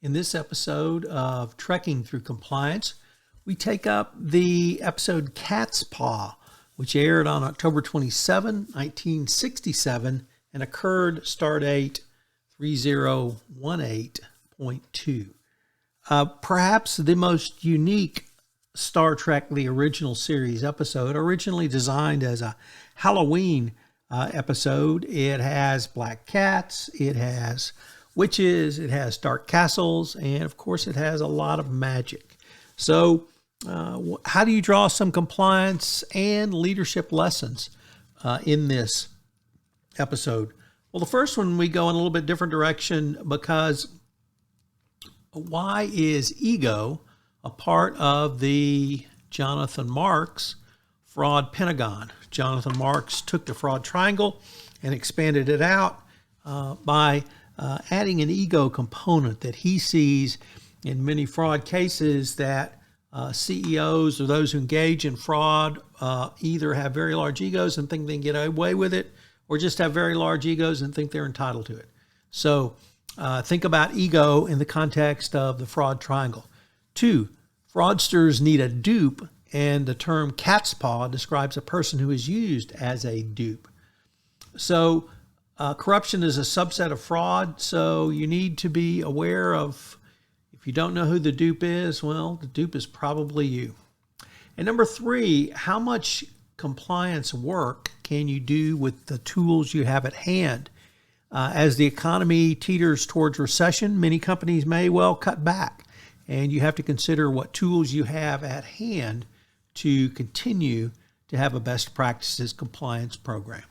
In this episode of Trekking Through Compliance, we take up the episode Catspaw, which aired on October 27, 1967, and occurred stardate 3018.2. Perhaps the most unique Star Trek, the original series episode, originally designed as a Halloween episode. It has black cats, it has witches, it has dark castles, and of course it has a lot of magic. So how do you draw some compliance and leadership lessons in this episode? Well, the first one, we go in a little bit different direction, because why is ego a part of the Jonathan Marks fraud pentagon? Jonathan Marks took the fraud triangle and expanded it out by adding an ego component that he sees in many fraud cases, that CEOs or those who engage in fraud either have very large egos and think they can get away with it, or just have very large egos and think they're entitled to it. So think about ego in the context of the fraud triangle. 2, fraudsters need a dupe, and the term Catspaw describes a person who is used as a dupe. So corruption is a subset of fraud, so you need to be aware of, if you don't know who the dupe is, well, the dupe is probably you. And number 3, how much compliance work can you do with the tools you have at hand? As the economy teeters towards recession, many companies may well cut back, and you have to consider what tools you have at hand to continue to have a best practices compliance program.